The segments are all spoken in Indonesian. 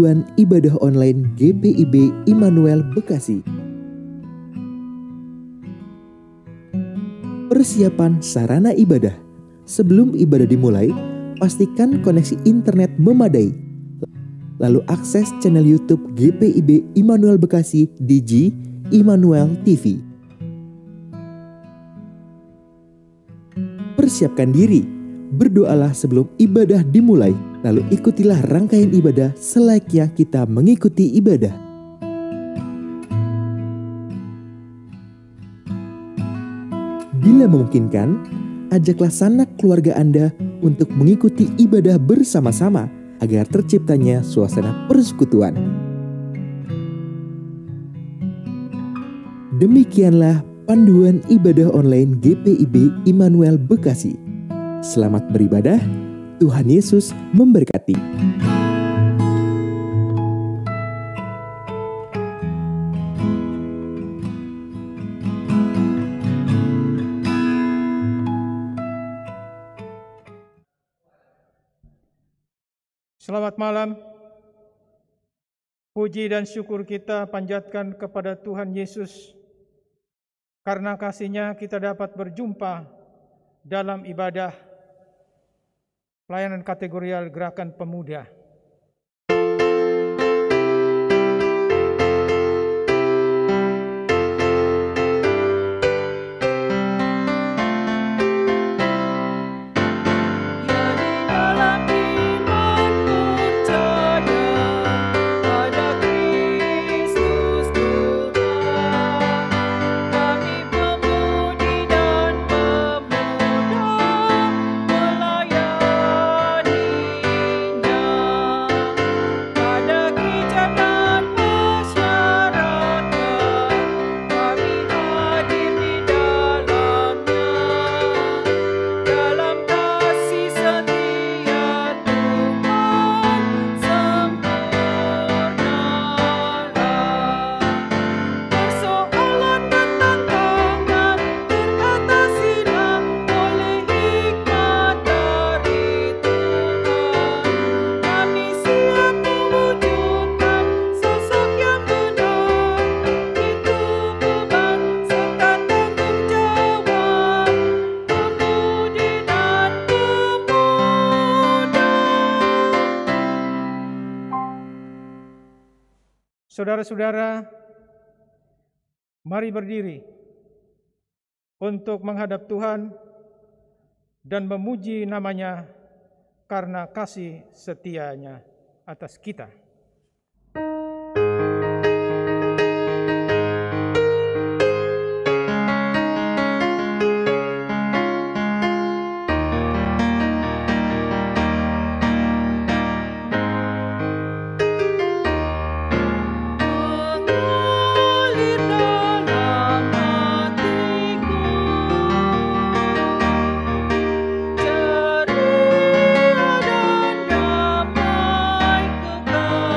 Panduan Ibadah Online GPIB Immanuel Bekasi. Persiapan sarana ibadah. Sebelum ibadah dimulai, pastikan koneksi internet memadai. Lalu akses channel YouTube GPIB Immanuel Bekasi di G Immanuel TV. Persiapkan diri, berdoalah sebelum ibadah dimulai, lalu ikutilah rangkaian ibadah selayaknya kita mengikuti ibadah. Bila memungkinkan, ajaklah sanak keluarga Anda untuk mengikuti ibadah bersama-sama agar terciptanya suasana persekutuan. Demikianlah panduan ibadah online GPIB Immanuel Bekasi. Selamat beribadah, Tuhan Yesus memberkati. Selamat malam. Puji dan syukur kita panjatkan kepada Tuhan Yesus. Karena kasih-Nya kita dapat berjumpa dalam ibadah pelayanan kategorial Gerakan Pemuda. Saudara-saudara, mari berdiri untuk menghadap Tuhan dan memuji nama-Nya karena kasih setia-Nya atas kita. Ceria dan damai kekal.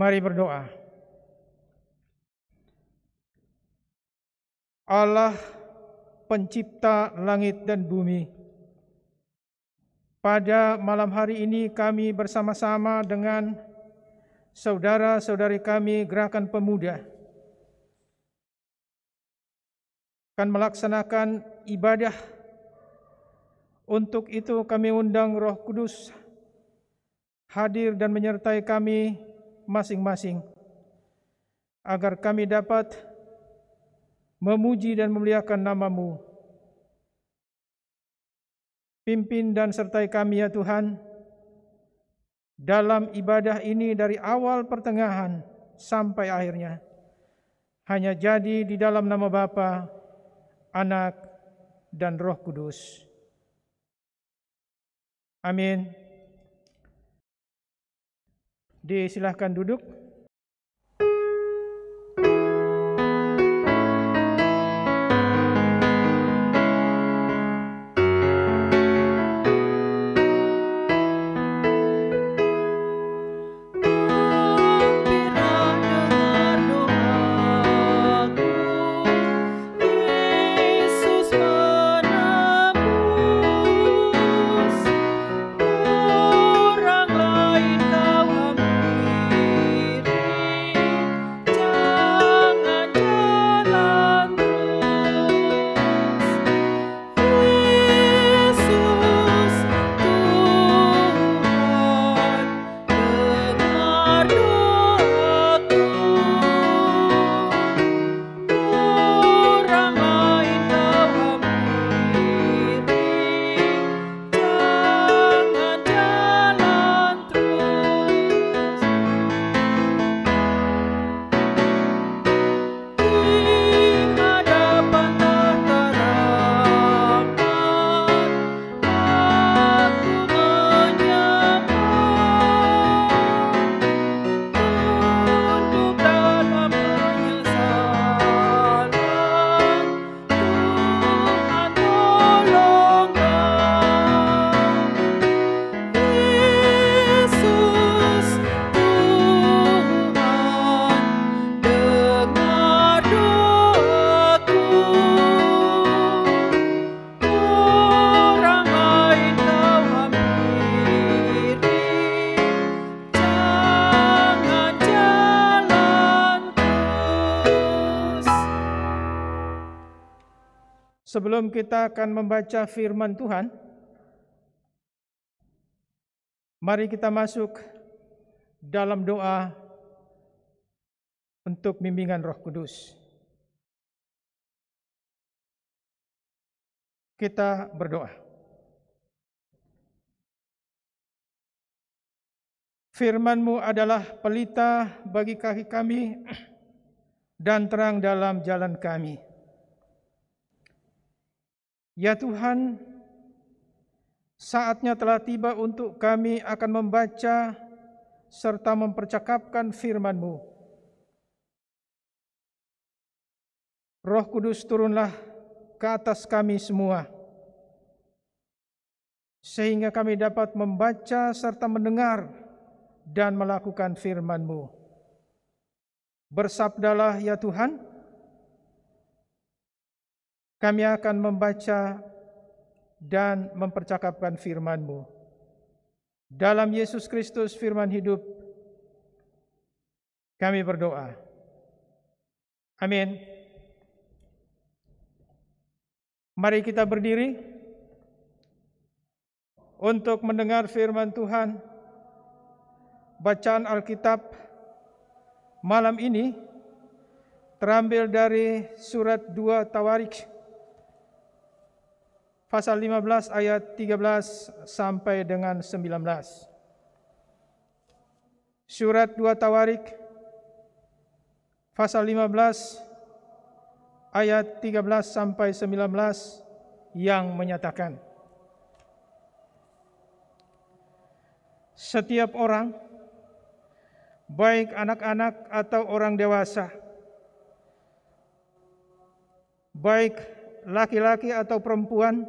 Mari berdoa. Allah pencipta langit dan bumi, pada malam hari ini kami bersama-sama dengan saudara-saudari kami Gerakan Pemuda akan melaksanakan ibadah. Untuk itu kami undang Roh Kudus hadir dan menyertai kami masing-masing, agar kami dapat memuji dan memuliakan nama-Mu. Pimpin dan sertai kami ya Tuhan, dalam ibadah ini dari awal pertengahan sampai akhirnya. Hanya jadi di dalam nama Bapa, Anak, dan Roh Kudus. Amin. Disilahkan duduk. Sebelum kita akan membaca firman Tuhan, mari kita masuk dalam doa untuk bimbingan Roh Kudus. Kita berdoa. Firman-Mu adalah pelita bagi kaki kami dan terang dalam jalan kami. Ya Tuhan, saatnya telah tiba untuk kami akan membaca serta mempercakapkan firman-Mu. Roh Kudus turunlah ke atas kami semua, sehingga kami dapat membaca serta mendengar dan melakukan firman-Mu. Bersabdalah ya Tuhan, kami akan membaca dan mempercakapkan firman-Mu. Dalam Yesus Kristus firman hidup, kami berdoa. Amin. Mari kita berdiri untuk mendengar firman Tuhan. Bacaan Alkitab malam ini terambil dari surat 2 Tawarik pasal 15 ayat 13 sampai dengan 19. Surat 2 Tawarik pasal 15 ayat 13 sampai 19 yang menyatakan, setiap orang, baik anak-anak atau orang dewasa, baik laki-laki atau perempuan,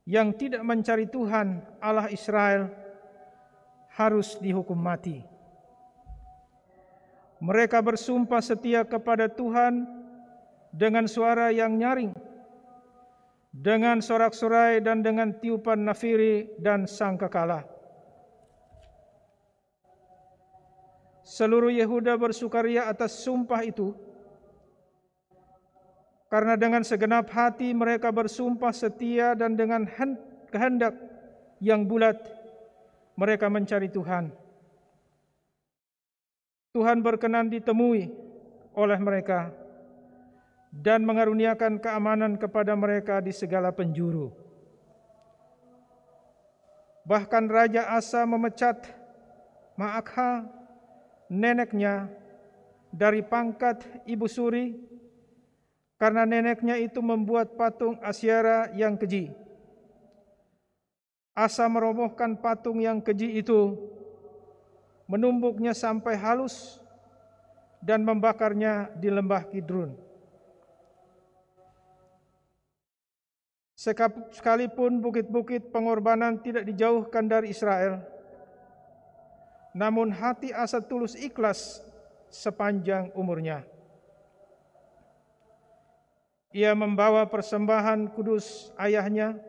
yang tidak mencari Tuhan Allah Israel harus dihukum mati. Mereka bersumpah setia kepada Tuhan dengan suara yang nyaring, dengan sorak-sorai dan dengan tiupan nafiri dan sangkakala. Seluruh Yehuda bersukaria atas sumpah itu, karena dengan segenap hati mereka bersumpah setia dan dengan kehendak yang bulat mereka mencari Tuhan. Tuhan berkenan ditemui oleh mereka dan mengaruniakan keamanan kepada mereka di segala penjuru. Bahkan Raja Asa memecat Maakha, neneknya, dari pangkat ibu suri, karena neneknya itu membuat patung Asyera yang keji. Asa merobohkan patung yang keji itu, menumbuknya sampai halus, dan membakarnya di lembah Kidron. Sekalipun bukit-bukit pengorbanan tidak dijauhkan dari Israel, namun hati Asa tulus ikhlas sepanjang umurnya. Ia membawa persembahan kudus ayahnya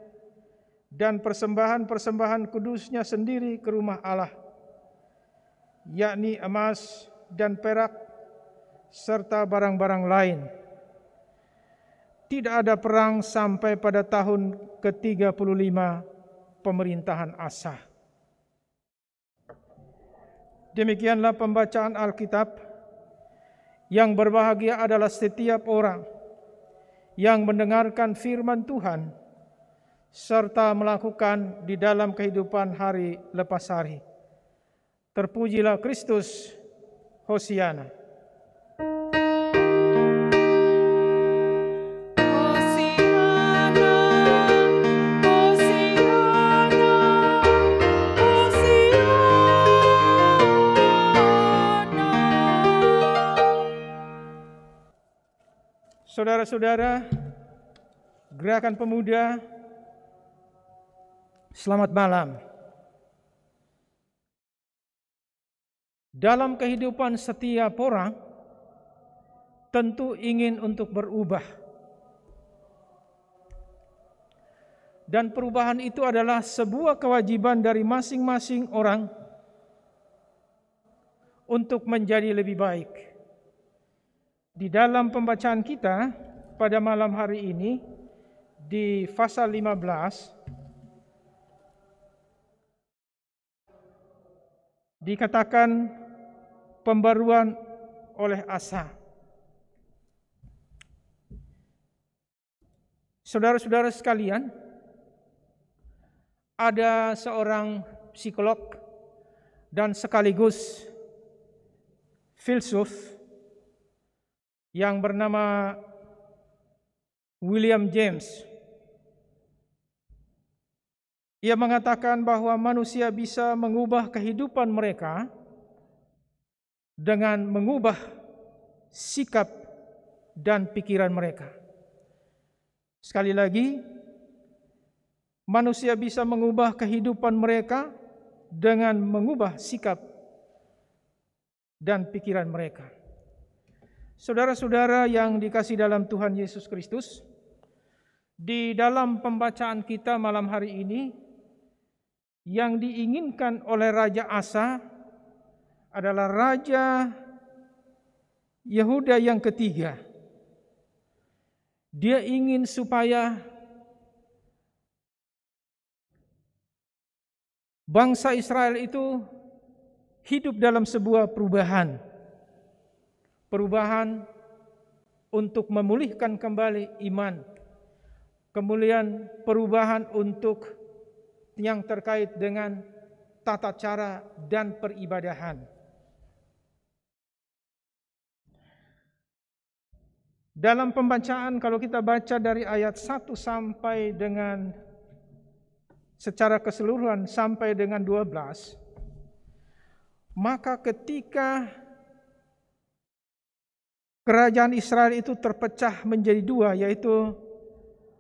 dan persembahan-persembahan kudusnya sendiri ke rumah Allah, yakni emas dan perak, serta barang-barang lain. Tidak ada perang sampai pada tahun ke-35 pemerintahan Asa. Demikianlah pembacaan Alkitab. Yang berbahagia adalah setiap orang yang mendengarkan firman Tuhan serta melakukan di dalam kehidupan hari lepas hari. Terpujilah Kristus, Hosiana. Saudara-saudara, Gerakan Pemuda, selamat malam. Dalam kehidupan setiap orang, tentu ingin untuk berubah. Dan perubahan itu adalah sebuah kewajiban dari masing-masing orang untuk menjadi lebih baik. Di dalam pembacaan kita pada malam hari ini, di pasal 15, dikatakan pembaruan oleh Asa. Saudara-saudara sekalian, ada seorang psikolog dan sekaligus filsuf yang bernama William James. Ia mengatakan bahwa manusia bisa mengubah kehidupan mereka dengan mengubah sikap dan pikiran mereka. Sekali lagi, manusia bisa mengubah kehidupan mereka dengan mengubah sikap dan pikiran mereka. Saudara-saudara yang dikasihi dalam Tuhan Yesus Kristus, di dalam pembacaan kita malam hari ini, yang diinginkan oleh Raja Asa adalah Raja Yehuda yang ketiga. Dia ingin supaya bangsa Israel itu hidup dalam sebuah perubahan. Perubahan untuk memulihkan kembali iman. Kemudian perubahan untuk yang terkait dengan tata cara dan peribadahan. Dalam pembacaan, kalau kita baca dari ayat 1 sampai dengan secara keseluruhan sampai dengan 12, maka ketika kerajaan Israel itu terpecah menjadi dua, yaitu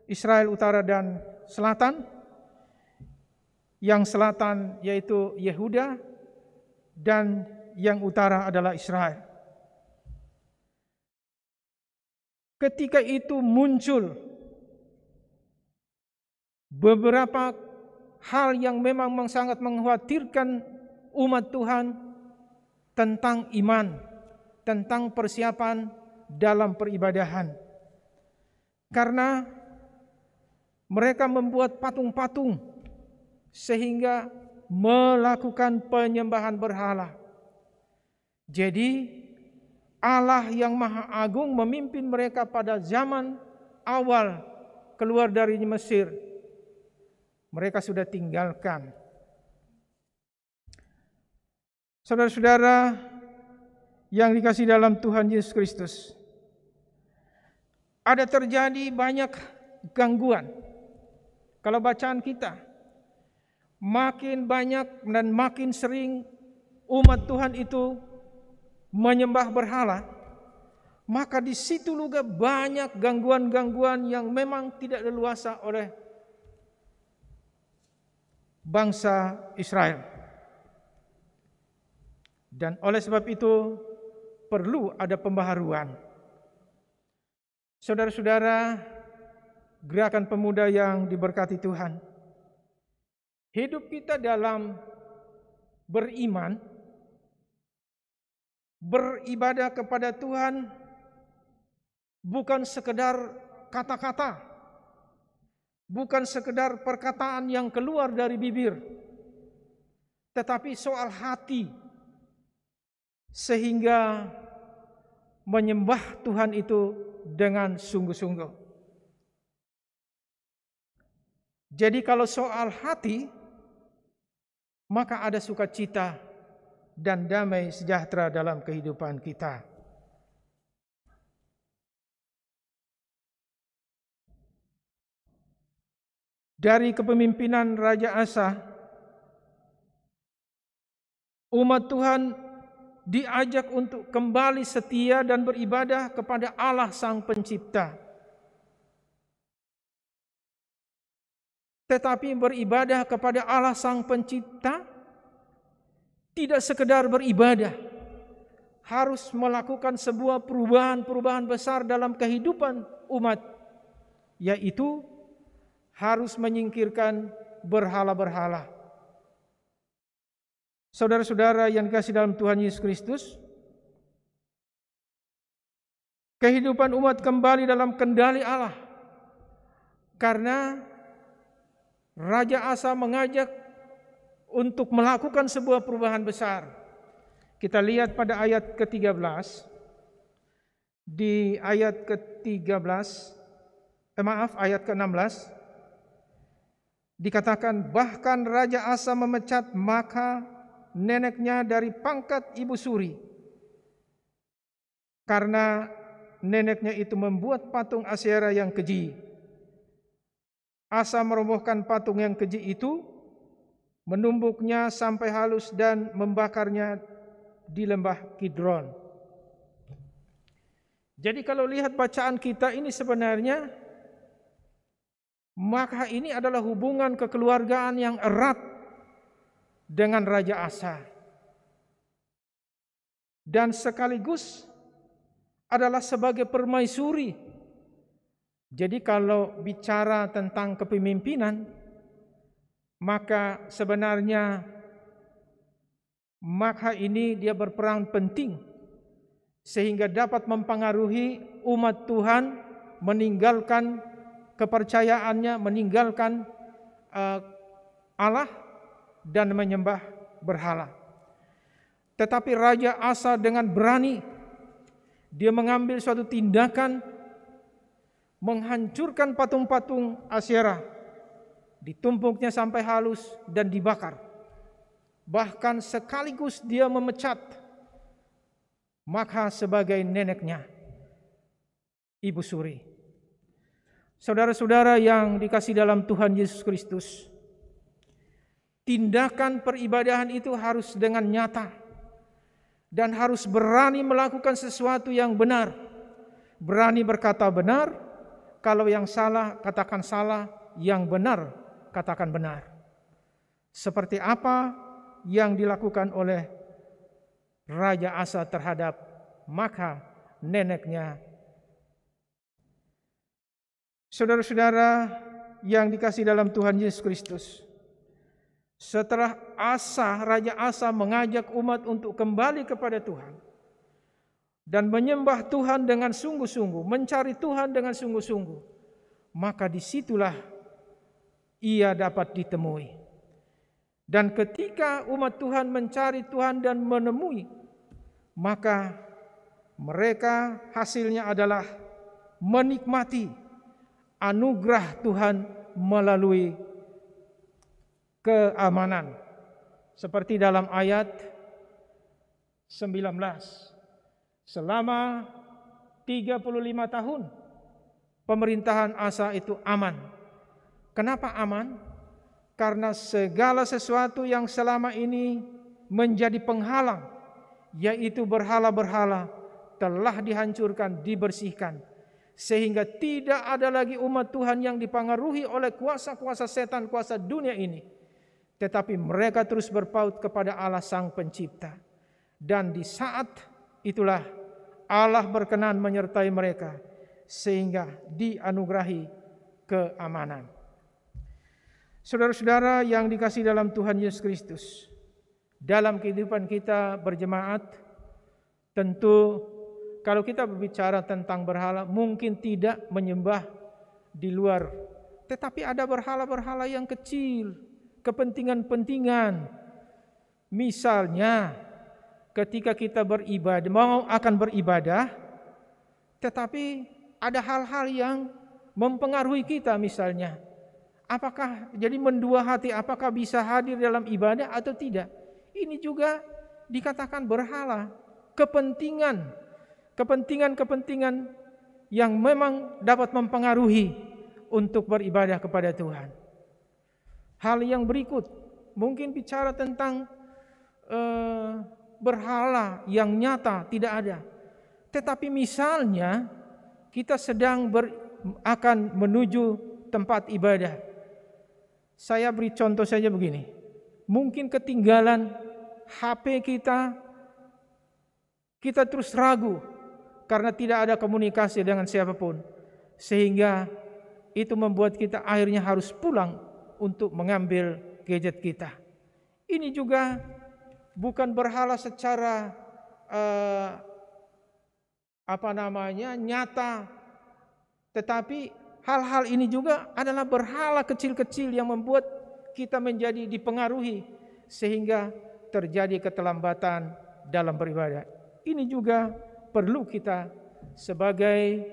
Israel Utara dan Selatan. Yang selatan yaitu Yehuda dan yang utara adalah Israel. ketika itu muncul beberapa hal yang memang sangat mengkhawatirkan umat Tuhan tentang iman, tentang persiapan dalam peribadahan. Karena mereka membuat patung-patung sehingga melakukan penyembahan berhala. Jadi Allah yang Maha Agung memimpin mereka pada zaman awal keluar dari Mesir. Mereka sudah tinggalkan. Saudara-saudara yang dikasihi dalam Tuhan Yesus Kristus, ada terjadi banyak gangguan. Kalau bacaan kita, makin banyak dan makin sering umat Tuhan itu menyembah berhala, maka di situ juga banyak gangguan-gangguan yang memang tidak leluasa oleh bangsa Israel. Dan oleh sebab itu perlu ada pembaharuan. Saudara-saudara, gerakan pemuda yang diberkati Tuhan, hidup kita dalam beriman, beribadah kepada Tuhan bukan sekedar kata-kata, bukan sekedar perkataan yang keluar dari bibir, tetapi soal hati, sehingga menyembah Tuhan itu dengan sungguh-sungguh. Jadi kalau soal hati, maka ada sukacita dan damai sejahtera dalam kehidupan kita. Dari kepemimpinan Raja Asa, umat Tuhan diajak untuk kembali setia dan beribadah kepada Allah Sang Pencipta. Tetapi beribadah kepada Allah Sang Pencipta tidak sekedar beribadah, harus melakukan sebuah perubahan-perubahan besar dalam kehidupan umat, yaitu harus menyingkirkan berhala-berhala. Saudara-saudara yang dikasihi dalam Tuhan Yesus Kristus, kehidupan umat kembali dalam kendali Allah karena Raja Asa mengajak untuk melakukan sebuah perubahan besar. Kita lihat pada ayat ke-13. Di ayat ke-13, ayat ke-16 dikatakan, bahkan Raja Asa memecat maka neneknya dari pangkat ibu suri, karena neneknya itu membuat patung Asyera yang keji. Asa merobohkan patung yang keji itu, menumbuknya sampai halus dan membakarnya di lembah Kidron. Jadi kalau lihat bacaan kita ini sebenarnya, maka ini adalah hubungan kekeluargaan yang erat dengan Raja Asa. Dan sekaligus adalah sebagai permaisuri. Jadi kalau bicara tentang kepemimpinan, maka sebenarnya maka ini dia berperan penting sehingga dapat mempengaruhi umat Tuhan meninggalkan kepercayaannya, meninggalkan Allah dan menyembah berhala. Tetapi Raja Asa dengan berani dia mengambil suatu tindakan menghancurkan patung-patung Asyera, ditumpuknya sampai halus dan dibakar. Bahkan sekaligus dia memecat maka sebagai neneknya, ibu suri. Saudara-saudara yang dikasihi dalam Tuhan Yesus Kristus, tindakan peribadahan itu harus dengan nyata dan harus berani melakukan sesuatu yang benar, berani berkata benar. Kalau yang salah, katakan salah. Yang benar, katakan benar. Seperti apa yang dilakukan oleh Raja Asa terhadap maka neneknya Saudara-saudara yang dikasihi dalam Tuhan Yesus Kristus, setelah Raja Asa mengajak umat untuk kembali kepada Tuhan dan menyembah Tuhan dengan sungguh-sungguh, mencari Tuhan dengan sungguh-sungguh, maka disitulah ia dapat ditemui. Dan ketika umat Tuhan mencari Tuhan dan menemui, maka mereka hasilnya adalah menikmati anugerah Tuhan melalui keamanan. Seperti dalam ayat 19. Selama 35 tahun pemerintahan Asa itu aman. Kenapa aman? Karena segala sesuatu yang selama ini menjadi penghalang, yaitu berhala-berhala, telah dihancurkan, dibersihkan. Sehingga tidak ada lagi umat Tuhan yang dipengaruhi oleh kuasa-kuasa setan, kuasa dunia ini. Tetapi mereka terus berpaut kepada Allah Sang Pencipta. Dan di saat itulah Allah berkenan menyertai mereka, sehingga dianugerahi keamanan. Saudara-saudara yang dikasihi dalam Tuhan Yesus Kristus, dalam kehidupan kita berjemaat, tentu kalau kita berbicara tentang berhala, mungkin tidak menyembah di luar. Tetapi ada berhala-berhala yang kecil, kepentingan-pentingan. Misalnya, ketika kita beribadah, akan beribadah, tetapi ada hal-hal yang mempengaruhi kita misalnya. Apakah jadi mendua hati, apakah bisa hadir dalam ibadah atau tidak? Ini juga dikatakan berhala, kepentingan yang memang dapat mempengaruhi untuk beribadah kepada Tuhan. Hal yang berikut, mungkin bicara tentang berhala yang nyata tidak ada. Tetapi misalnya kita sedang akan menuju tempat ibadah. Saya beri contoh saja begini. Mungkin ketinggalan HP kita terus ragu karena tidak ada komunikasi dengan siapapun. Sehingga itu membuat kita akhirnya harus pulang untuk mengambil gadget kita. Ini juga bukan berhala secara nyata, tetapi hal-hal ini juga adalah berhala kecil-kecil yang membuat kita menjadi dipengaruhi sehingga terjadi keterlambatan dalam beribadah. Ini juga perlu kita sebagai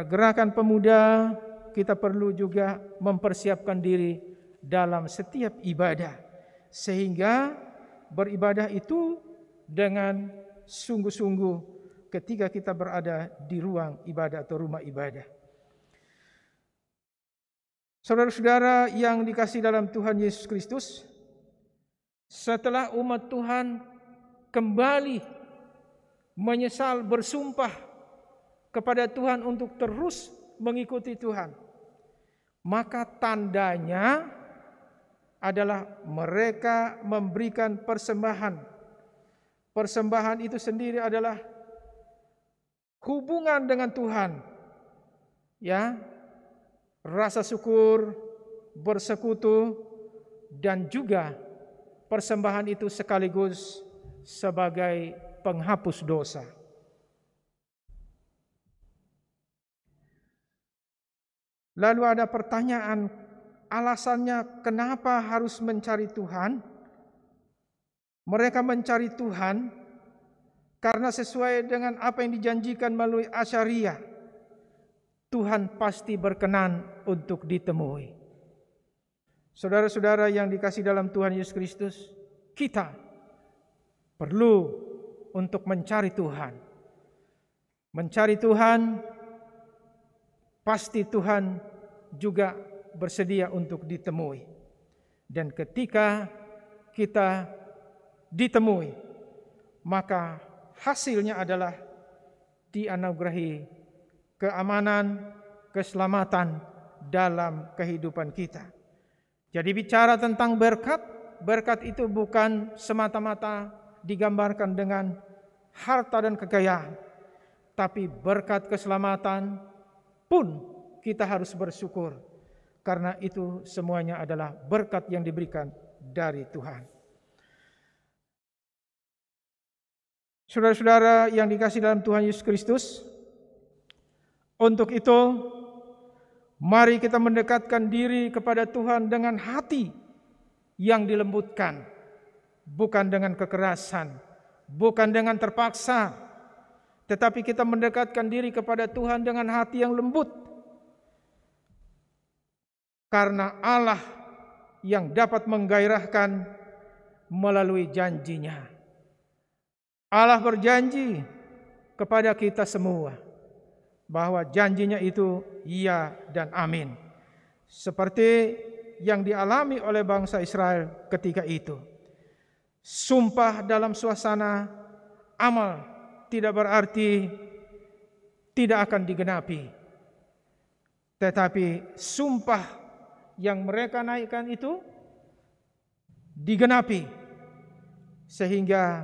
gerakan pemuda, kita perlu juga mempersiapkan diri dalam setiap ibadah sehingga beribadah itu dengan sungguh-sungguh ketika kita berada di ruang ibadah atau rumah ibadah. Saudara-saudara yang dikasihi dalam Tuhan Yesus Kristus, setelah umat Tuhan kembali menyesal, bersumpah kepada Tuhan untuk terus mengikuti Tuhan, maka tandanya adalah mereka memberikan persembahan. Persembahan itu sendiri adalah hubungan dengan Tuhan, ya, rasa syukur, bersekutu, dan juga persembahan itu sekaligus sebagai penghapus dosa. Lalu ada pertanyaan, alasannya kenapa harus mencari Tuhan? Mereka mencari Tuhan karena sesuai dengan apa yang dijanjikan melalui Asyariah. Tuhan pasti berkenan untuk ditemui. Saudara-saudara yang dikasihi dalam Tuhan Yesus Kristus, kita perlu untuk mencari Tuhan. Mencari Tuhan, pasti Tuhan juga bersedia untuk ditemui. Dan ketika kita ditemui, maka hasilnya adalah dianugerahi keamanan, keselamatan dalam kehidupan kita. Jadi bicara tentang berkat, berkat itu bukan semata-mata digambarkan dengan harta dan kekayaan, tapi berkat keselamatan pun kita harus bersyukur, karena itu semuanya adalah berkat yang diberikan dari Tuhan. Saudara-saudara yang dikasihi dalam Tuhan Yesus Kristus, untuk itu mari kita mendekatkan diri kepada Tuhan dengan hati yang dilembutkan, bukan dengan kekerasan, bukan dengan terpaksa, tetapi kita mendekatkan diri kepada Tuhan dengan hati yang lembut. Karena Allah yang dapat menggairahkan melalui janjinya. Allah berjanji kepada kita semua bahwa janjinya itu iya dan amin. Seperti yang dialami oleh bangsa Israel ketika itu. Sumpah dalam suasana amal tidak berarti tidak akan digenapi. Tetapi sumpah yang mereka naikkan itu digenapi, sehingga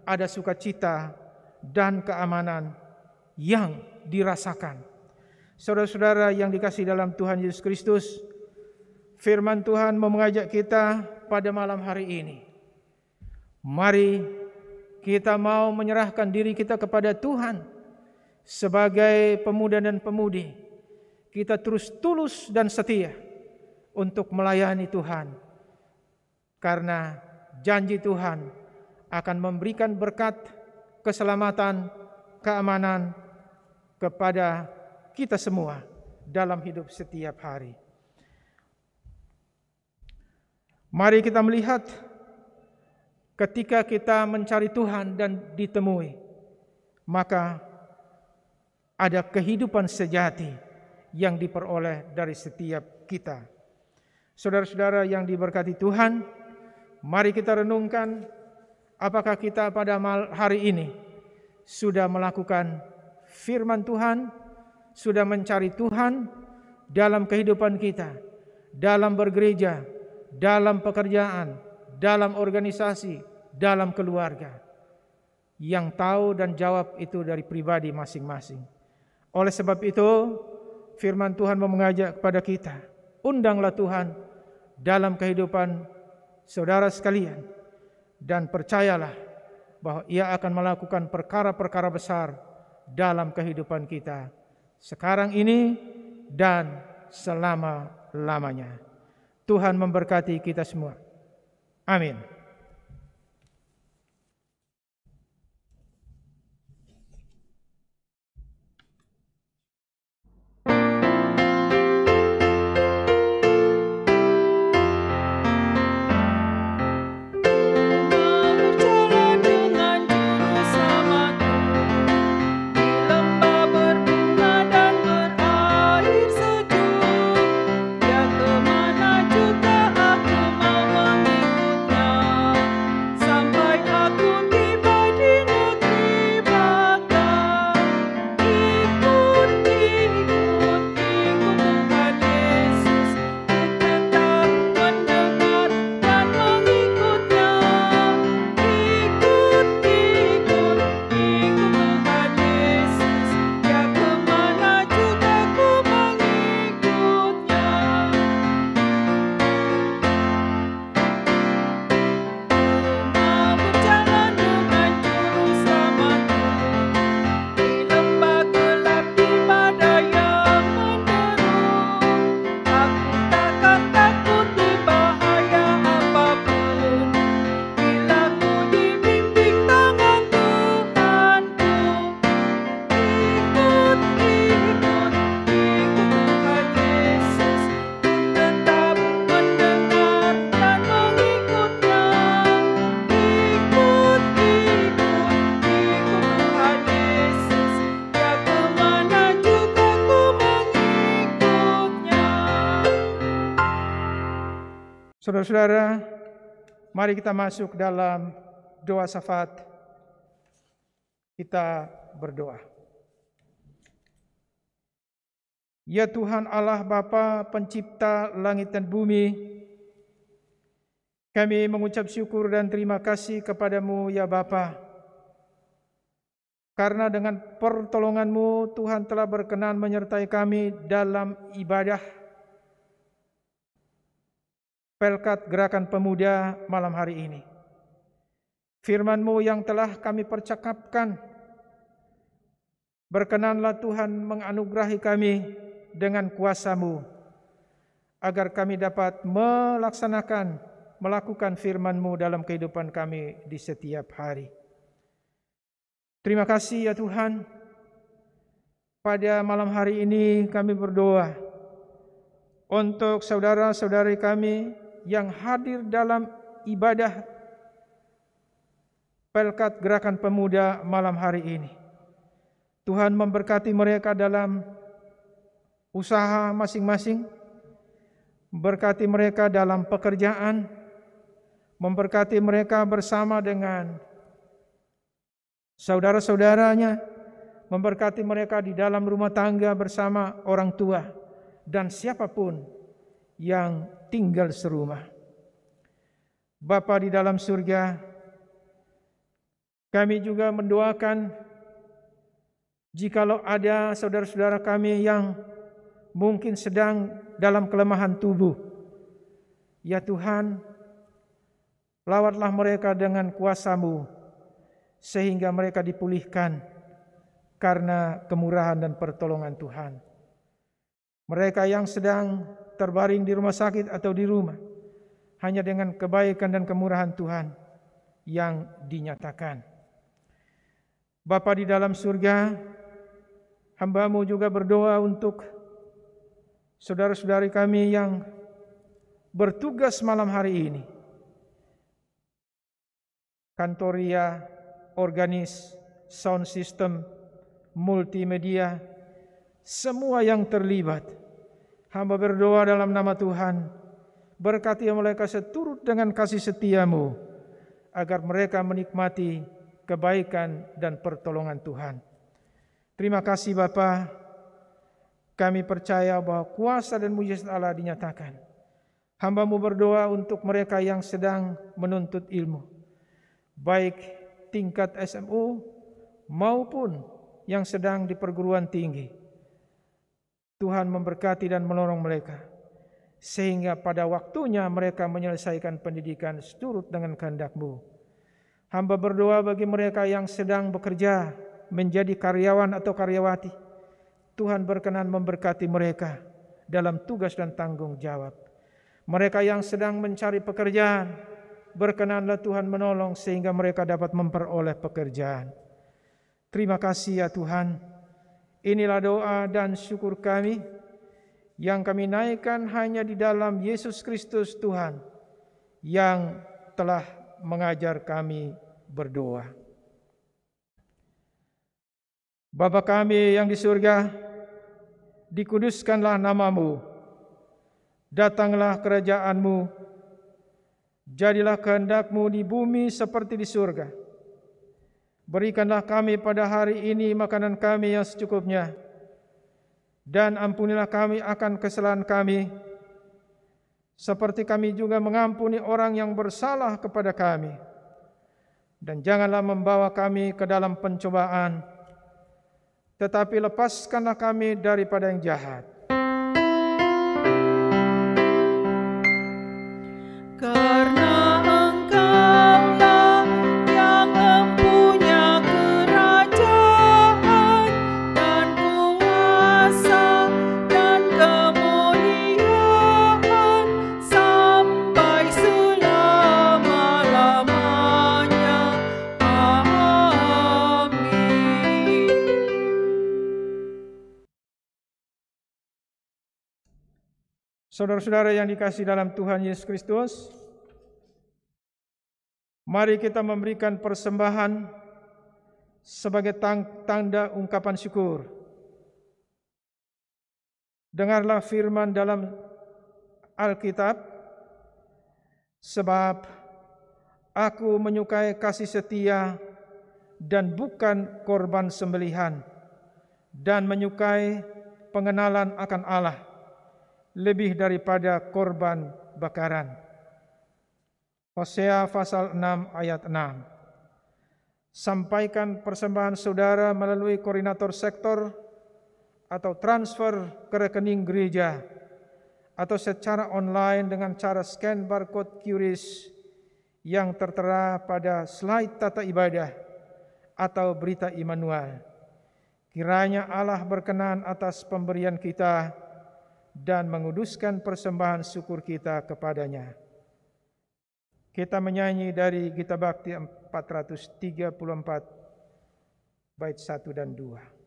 ada sukacita dan keamanan yang dirasakan. Saudara-saudara yang dikasihi dalam Tuhan Yesus Kristus, firman Tuhan mengajak kita pada malam hari ini. Mari kita mau menyerahkan diri kita kepada Tuhan sebagai pemuda dan pemudi. Kita terus tulus dan setia untuk melayani Tuhan, karena janji Tuhan akan memberikan berkat, keselamatan, keamanan kepada kita semua dalam hidup setiap hari. Mari kita melihat ketika kita mencari Tuhan dan ditemui, maka ada kehidupan sejati yang diperoleh dari setiap kita. Saudara-saudara yang diberkati Tuhan, mari kita renungkan apakah kita pada hari ini sudah melakukan firman Tuhan, sudah mencari Tuhan dalam kehidupan kita, dalam bergereja, dalam pekerjaan, dalam organisasi, dalam keluarga. Yang tahu dan jawab itu dari pribadi masing-masing. Oleh sebab itu, firman Tuhan mengajak kepada kita, undanglah Tuhan dalam kehidupan saudara sekalian, dan percayalah bahwa Ia akan melakukan perkara-perkara besar dalam kehidupan kita sekarang ini dan selama-lamanya. Tuhan memberkati kita semua. Amin. Saudara-saudara, mari kita masuk dalam doa syafaat. Kita berdoa. Ya Tuhan Allah Bapa pencipta langit dan bumi, kami mengucap syukur dan terima kasih kepadamu ya Bapa, Karena dengan pertolongan-Mu Tuhan telah berkenan menyertai kami dalam ibadah Pelkat Gerakan Pemuda malam hari ini. Firman-Mu yang telah kami percakapkan, berkenanlah Tuhan menganugerahi kami dengan kuasa-Mu, agar kami dapat melakukan firman-Mu dalam kehidupan kami di setiap hari. Terima kasih ya Tuhan, pada malam hari ini kami berdoa untuk saudara-saudari kami yang hadir dalam ibadah Pelkat Gerakan Pemuda malam hari ini. Tuhan memberkati mereka dalam usaha masing-masing, memberkati mereka dalam pekerjaan, memberkati mereka bersama dengan saudara-saudaranya, memberkati mereka di dalam rumah tangga bersama orang tua dan siapapun yang tinggal serumah. Bapa di dalam surga, kami juga mendoakan jikalau ada saudara-saudara kami yang mungkin sedang dalam kelemahan tubuh, ya Tuhan, lawatlah mereka dengan kuasa-Mu, sehingga mereka dipulihkan karena kemurahan dan pertolongan Tuhan. Mereka yang sedang terbaring di rumah sakit atau di rumah, hanya dengan kebaikan dan kemurahan Tuhan yang dinyatakan. Bapa di dalam surga, hamba-Mu juga berdoa untuk saudara-saudari kami yang bertugas malam hari ini. Kantoria, organis, sound system, multimedia, semua yang terlibat. Hamba berdoa dalam nama Tuhan, berkati mereka seturut dengan kasih setia-Mu, agar mereka menikmati kebaikan dan pertolongan Tuhan. Terima kasih Bapa, kami percaya bahwa kuasa dan mujizat Allah dinyatakan. Hamba-Mu berdoa untuk mereka yang sedang menuntut ilmu, baik tingkat SMU maupun yang sedang di perguruan tinggi. Tuhan memberkati dan menolong mereka, sehingga pada waktunya mereka menyelesaikan pendidikan seturut dengan kehendak-Mu. Hamba berdoa bagi mereka yang sedang bekerja menjadi karyawan atau karyawati. Tuhan berkenan memberkati mereka dalam tugas dan tanggung jawab. Mereka yang sedang mencari pekerjaan, berkenanlah Tuhan menolong sehingga mereka dapat memperoleh pekerjaan. Terima kasih ya Tuhan. Inilah doa dan syukur kami yang kami naikkan hanya di dalam Yesus Kristus Tuhan yang telah mengajar kami berdoa. Bapa kami yang di surga, dikuduskanlah nama-Mu, datanglah kerajaan-Mu, jadilah kehendak-Mu di bumi seperti di surga. Berikanlah kami pada hari ini makanan kami yang secukupnya, dan ampunilah kami akan kesalahan kami, seperti kami juga mengampuni orang yang bersalah kepada kami. Dan janganlah membawa kami ke dalam pencobaan, tetapi lepaskanlah kami daripada yang jahat. Karena Engkaulah yang mempunyai kerajaan dan kuasa dan kemuliaan sampai selama-lamanya. Amin. Saudara-saudara yang dikasihi dalam Tuhan Yesus Kristus, mari kita memberikan persembahan sebagai tanda ungkapan syukur. Dengarlah firman dalam Alkitab, sebab aku menyukai kasih setia dan bukan korban sembelihan, dan menyukai pengenalan akan Allah lebih daripada korban bakaran. Hosea pasal 6 ayat 6. Sampaikan persembahan saudara melalui koordinator sektor atau transfer ke rekening gereja atau secara online dengan cara scan barcode QRIS yang tertera pada slide tata ibadah atau berita Immanuel. Kiranya Allah berkenan atas pemberian kita dan menguduskan persembahan syukur kita kepadanya. Kita menyanyi dari Gita Bakti 434 bait 1 dan 2.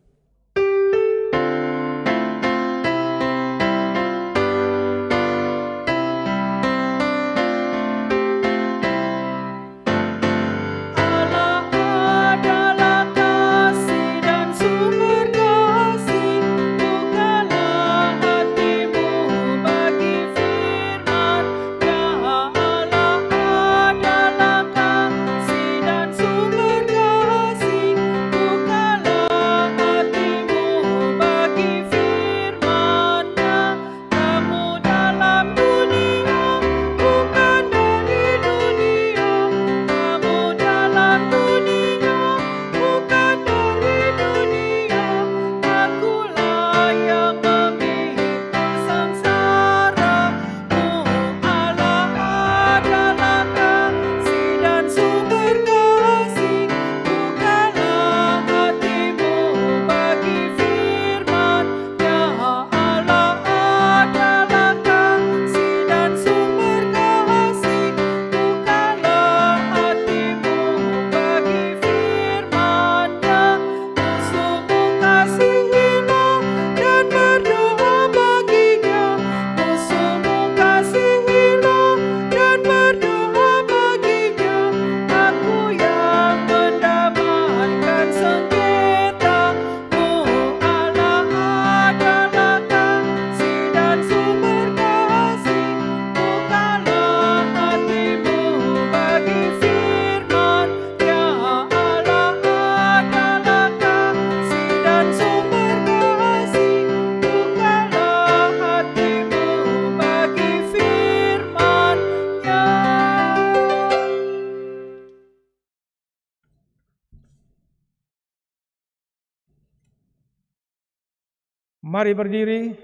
Mari berdiri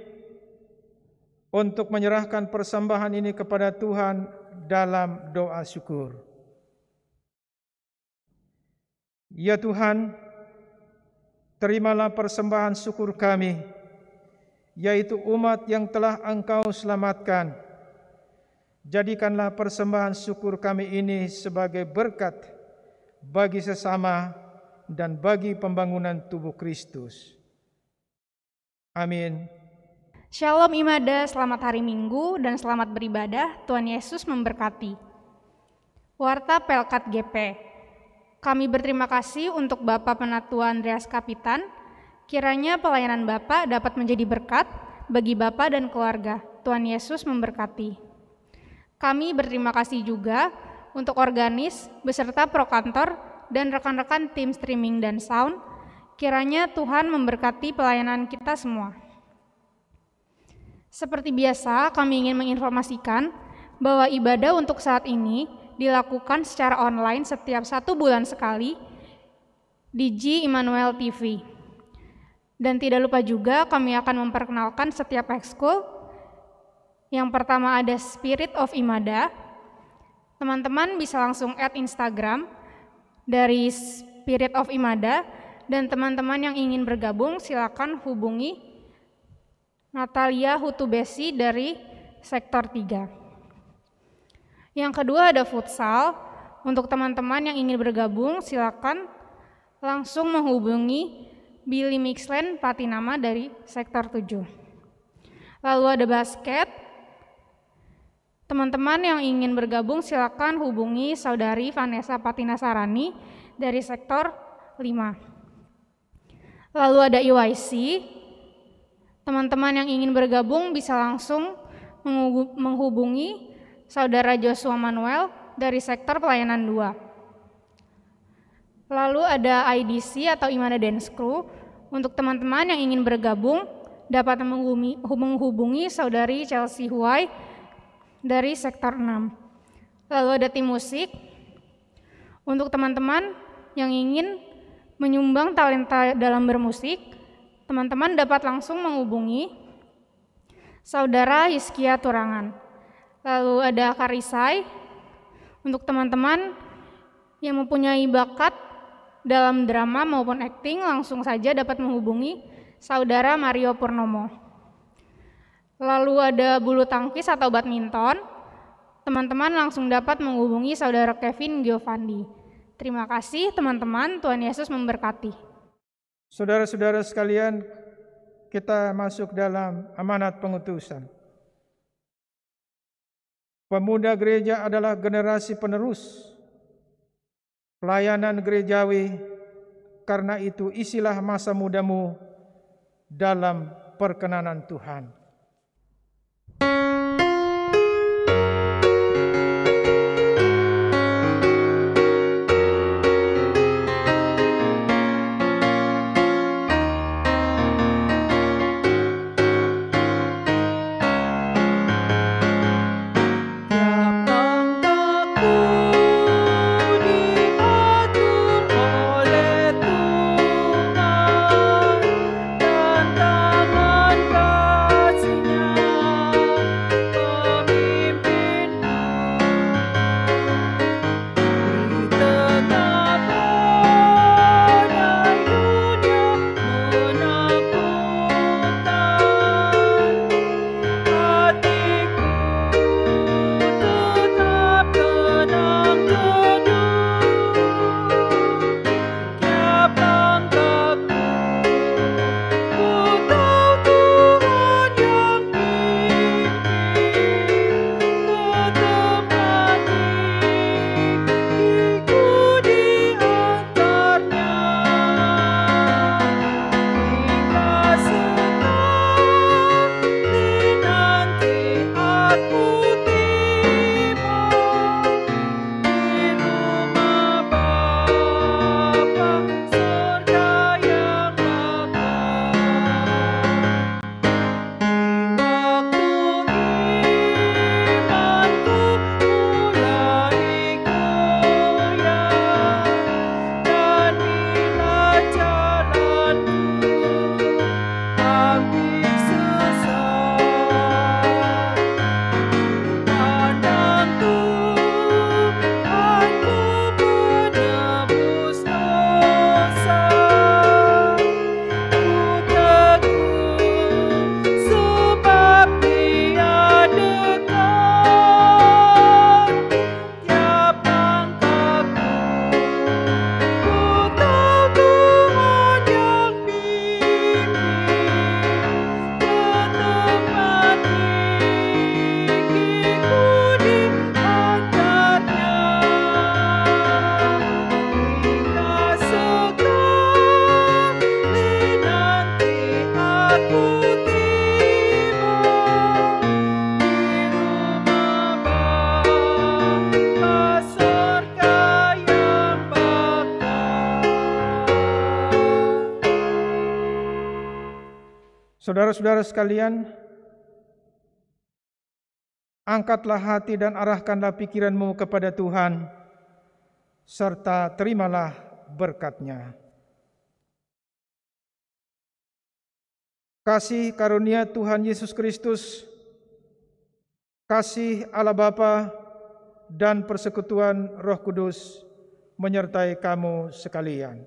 untuk menyerahkan persembahan ini kepada Tuhan dalam doa syukur. Ya Tuhan, terimalah persembahan syukur kami, yaitu umat yang telah Engkau selamatkan. Jadikanlah persembahan syukur kami ini sebagai berkat bagi sesama dan bagi pembangunan tubuh Kristus. Amin. Shalom Imada, selamat hari Minggu dan selamat beribadah. Tuhan Yesus memberkati. Warta Pelkat GP. Kami berterima kasih untuk Bapak Penatua Andreas Kapitan. Kiranya pelayanan Bapak dapat menjadi berkat bagi Bapak dan keluarga. Tuhan Yesus memberkati. Kami berterima kasih juga untuk organis beserta prokantor dan rekan-rekan tim streaming dan sound. Kiranya Tuhan memberkati pelayanan kita semua. Seperti biasa, kami ingin menginformasikan bahwa ibadah untuk saat ini dilakukan secara online setiap 1 bulan sekali di G Immanuel TV. Dan tidak lupa juga kami akan memperkenalkan setiap ekskul. Yang pertama ada Spirit of Imada. Teman-teman bisa langsung add Instagram dari Spirit of Imada. Dan teman-teman yang ingin bergabung silakan hubungi Natalia Hutubesi dari Sektor 3. Yang kedua ada futsal. Untuk teman-teman yang ingin bergabung silakan langsung menghubungi Billy Mixland Patinama dari Sektor 7. Lalu ada basket. Teman-teman yang ingin bergabung silakan hubungi Saudari Vanessa Patinasarani dari Sektor 5. Lalu ada EYC, teman-teman yang ingin bergabung bisa langsung menghubungi Saudara Joshua Manuel dari Sektor Pelayanan 2. Lalu ada IDC atau Imada Dance Crew, untuk teman-teman yang ingin bergabung dapat menghubungi Saudari Chelsea Huai dari Sektor 6. Lalu ada tim musik, untuk teman-teman yang ingin menyumbang talenta dalam bermusik, teman-teman dapat langsung menghubungi Saudara Hizkia Turangan. Lalu ada Karisai. Untuk teman-teman yang mempunyai bakat dalam drama maupun akting, langsung saja dapat menghubungi Saudara Mario Purnomo. Lalu ada bulu tangkis atau badminton. Teman-teman langsung dapat menghubungi Saudara Kevin Giovanni. Terima kasih teman-teman, Tuhan Yesus memberkati. Saudara-saudara sekalian, kita masuk dalam amanat pengutusan. Pemuda gereja adalah generasi penerus pelayanan gerejawi, karena itu isilah masa mudamu dalam perkenanan Tuhan. Saudara-saudara sekalian, angkatlah hati dan arahkanlah pikiranmu kepada Tuhan, serta terimalah berkat-Nya. Kasih karunia Tuhan Yesus Kristus, kasih Allah Bapa, dan persekutuan Roh Kudus menyertai kamu sekalian.